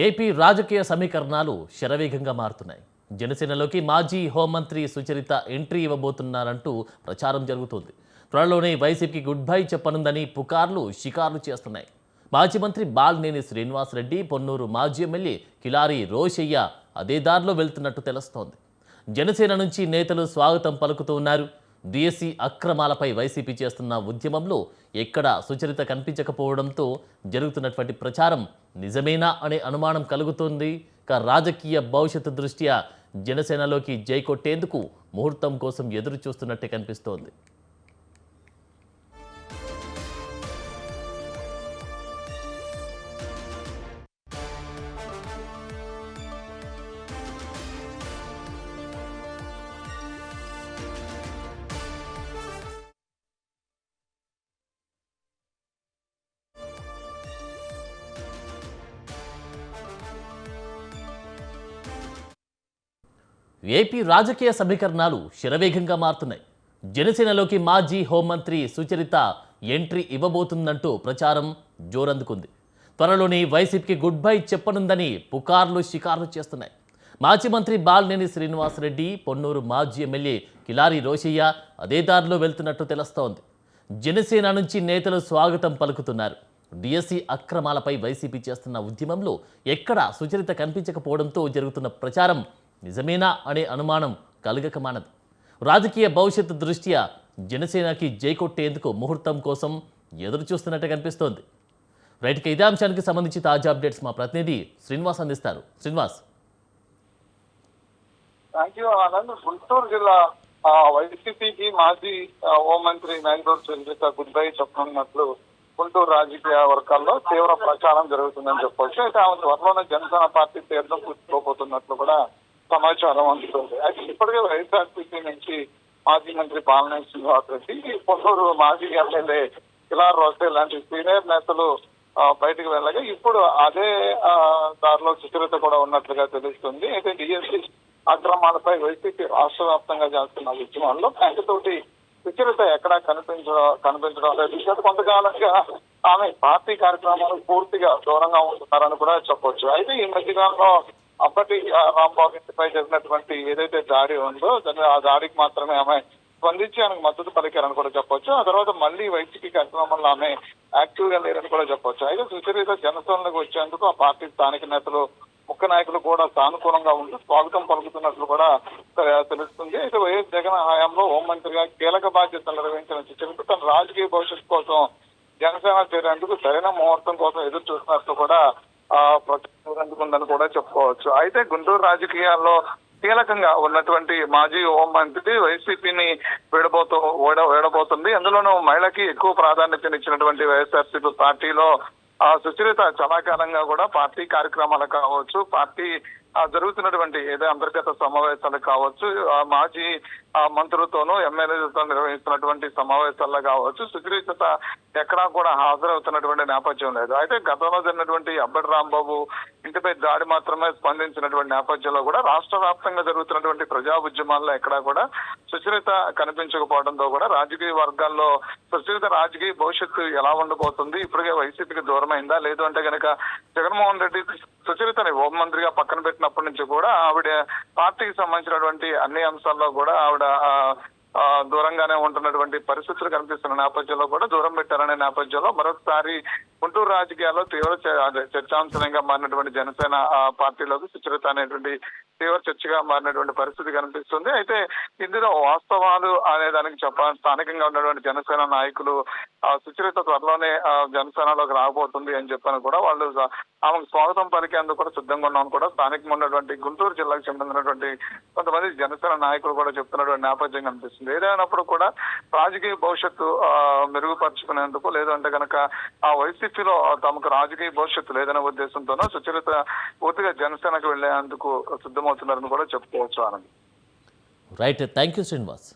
AP రాజకీయ సమీకరణాలు శరవేగంగా మారుతున్నాయి. జనసేనలోకి మాజీ హోంమంత్రి సుచరిత ఎంట్రీ ఇవ్వబోతున్నారంటూ ప్రచారం జరుగుతోంది. త్వరలోనే వైసీపీకి గుడ్ బై చెప్పనుందని పుకార్లు షికార్లు చేస్తున్నాయి. మాజీ మంత్రి బాలినేని శ్రీనివాసరెడ్డి, పొన్నూరు మాజీ ఎమ్మెల్యే కిలారి రోషయ్య అదే దారిలో వెళ్తున్నట్టు తెలుస్తోంది. జనసేన నుంచి నేతలు స్వాగతం పలుకుతూ ఉన్నారు. డిఎస్సి అక్రమాలపై వైసీపీ చేస్తున్న ఉద్యమంలో ఎక్కడా సుచరిత కనిపించకపోవడంతో జరుగుతున్నటువంటి ప్రచారం నిజమేనా అనే అనుమానం కలుగుతుంది. రాజకీయ భవిష్యత్తు దృష్ట్యా జనసేనలోకి జై కొట్టేందుకు ముహూర్తం కోసం ఎదురు చూస్తున్నట్టే కనిపిస్తోంది. ఏపీ రాజకీయ సమీకరణాలు శరవేగంగా మారుతున్నాయి. జనసేనలోకి మాజీ హోంమంత్రి సుచరిత ఎంట్రీ ఇవ్వబోతుందంటూ ప్రచారం జోరందుకుంది. త్వరలోనే వైసీపీకి గుడ్ బై చెప్పనుందని పుకార్లు షికార్లు చేస్తున్నాయి. మాజీ మంత్రి బాలినేని శ్రీనివాసరెడ్డి, పొన్నూరు మాజీ ఎమ్మెల్యే కిలారి రోషయ్య అదే దారిలో వెళ్తున్నట్టు తెలుస్తోంది. జనసేన నుంచి నేతలు స్వాగతం పలుకుతున్నారు. డిఎస్సి అక్రమాలపై వైసీపీ చేస్తున్న ఉద్యమంలో ఎక్కడా సుచరిత కనిపించకపోవడంతో జరుగుతున్న ప్రచారం నిజమేనా అనే అనుమానం కలగక మానదు. రాజకీయ భవిష్యత్తు దృష్ట్యా జనసేనకి జై కొట్టేందుకు ముహూర్తం కోసం ఎదురు చూస్తున్నట్టు కనిపిస్తోంది. రైట్కి ఇదే అంశానికి సంబంధించి తాజా అప్డేట్స్ మా ప్రతినిధి శ్రీనివాస్ అందిస్తారు. శ్రీనివాస్. Thank you Anand. గుంటూరు జిల్లా వైసీపీకి మాజీ హోంమంత్రి నందూరు సుచరిత గుడ్ బై చెప్పనున్నట్లు గుంటూరు రాజకీయ వర్గాల్లో తీవ్ర ప్రచారం జరుగుతుందని చెప్పవచ్చు. అయితే ఆమె త్వరలోనే జనసేన పార్టీ తీర్థం పుచ్చుకోబోతున్నట్లు కూడా సమాచారం అందుతుంది. అయితే ఇప్పటికే వైఎస్ఆర్సీపీ నుంచి మాజీ మంత్రి బాలినేని శ్రీనివాసరెడ్డి, పొన్నూరు మాజీ ఎమ్మెల్యే కిలారి రోషయ్య లాంటి సీనియర్ నేతలు బయటకు వెళ్ళగా ఇప్పుడు అదే దారిలో సుచరిత కూడా ఉన్నట్లుగా తెలుస్తుంది. అయితే డిఎస్సి అక్రమాలపై వైసీపీ రాష్ట్ర వ్యాప్తంగా చేస్తున్న ఉద్యమంలో బ్యాంకుతోటి సుచరిత ఎక్కడా కనిపించడం లేదు. గత కొంతకాలంగా ఆమె పార్టీ కార్యక్రమాలకు పూర్తిగా దూరంగా ఉంటున్నారని కూడా చెప్పొచ్చు. అయితే ఈ మధ్యకాలంలో అప్పటి రాంబాబు ఇంటిపై జరిగినటువంటి ఏదైతే దాడి ఉందో ఆ దాడికి మాత్రమే ఆమె స్పందించి ఆమెకు మద్దతు పలికారని కూడా చెప్పొచ్చు. ఆ తర్వాత మళ్ళీ వైసీపీ కార్యక్రమంలో ఆమె యాక్టివ్ గా లేరని కూడా చెప్పొచ్చు. అయితే సుచరిత జనసేనలోకి వచ్చేందుకు ఆ పార్టీ స్థానిక నేతలు, ముఖ్య నాయకులు కూడా సానుకూలంగా ఉంటూ స్వాగతం పలుకుతున్నట్లు కూడా తెలుస్తుంది. అయితే వైఎస్ జగన్ హయాంలో హోంమంత్రిగా కీలక బాధ్యతలు నిర్వహించిన సుచరిత తన రాజకీయ భవిష్యత్తు కోసం జనసేన చేరేందుకు సరైన ముహూర్తం కోసం ఎదురు చూస్తున్నట్లు కూడా అందుకుందని కూడా చెప్పుకోవచ్చు. అయితే గుంటూరు రాజకీయాల్లో కీలకంగా ఉన్నటువంటి మాజీ హోంమంత్రి వైసీపీని వీడబోతుంది. అందులోనూ మహిళకి ఎక్కువ ప్రాధాన్యతనిచ్చినటువంటి వైఎస్ఆర్సీపీ పార్టీలో సుచరిత చాలా కాలంగా కూడా పార్టీ కార్యక్రమాలు కావచ్చు, పార్టీ జరుగుతున్నటువంటి ఏదో అంతర్గత సమావేశాలు కావచ్చు, మాజీ మంత్రులతోనూ ఎమ్మెల్యేలతో నిర్వహిస్తున్నటువంటి సమావేశాల్లో కావచ్చు, సుచరిత ఎక్కడా కూడా హాజరవుతున్నటువంటి నేపథ్యం లేదు. అయితే గతంలో జరిగినటువంటి అబ్బడి రాంబాబు ఇంటిపై దాడి మాత్రమే స్పందించినటువంటి నేపథ్యంలో కూడా రాష్ట్ర వ్యాప్తంగా జరుగుతున్నటువంటి ప్రజా ఉద్యమాల్లో ఎక్కడా కూడా సుచరిత కనిపించకపోవడంతో కూడా రాజకీయ వర్గాల్లో సుచరిత రాజకీయ భవిష్యత్తు ఎలా ఉండబోతుంది, ఇప్పటికే వైసీపీకి దూరమైందా, లేదు అంటే కనుక జగన్మోహన్ రెడ్డి సుచరితని హోంమంత్రిగా పక్కన పెట్టినప్పటి నుంచి కూడా ఆవిడ పార్టీకి సంబంధించినటువంటి అన్ని అంశాల్లో కూడా ఆవిడ దూరంగానే ఉంటున్నటువంటి పరిస్థితులు కనిపిస్తున్న నేపథ్యంలో కూడా దూరం పెట్టారనే నేపథ్యంలో మరొకసారి గుంటూరు రాజకీయాల్లో తీవ్ర చర్చాంశంగా మారినటువంటి జనసేన పార్టీలోకి సుచరిత అనేటువంటి తీవ్ర చర్చగా మారినటువంటి పరిస్థితి కనిపిస్తుంది. అయితే ఇందులో వాస్తవాలు అనే దానికి స్థానికంగా ఉన్నటువంటి జనసేన నాయకులు సుచరిత త్వరలోనే జనసేనలోకి రాబోతుంది అని చెప్పని కూడా వాళ్ళు ఆమెకు స్వాగతం పలికేందుకు కూడా సిద్ధంగా ఉన్నామని కూడా స్థానికంగా ఉన్నటువంటి గుంటూరు జిల్లాకు చెందినటువంటి కొంతమంది జనసేన నాయకులు కూడా చెప్తున్నటువంటి నేపథ్యం కనిపిస్తుంది. ఏదైనప్పుడు కూడా రాజకీయ భవిష్యత్తు మెరుగుపరుచుకునేందుకు, లేదంటే కనుక ఆ వైసీపీలో తమకు రాజకీయ భవిష్యత్తు లేదనే ఉద్దేశంతోనూ సుచరిత పూర్తిగా జనసేనకు వెళ్లేందుకు సిద్ధమవుతున్నారని కూడా చెప్పుకోవచ్చు. Anand. Right, thank you Srinivas.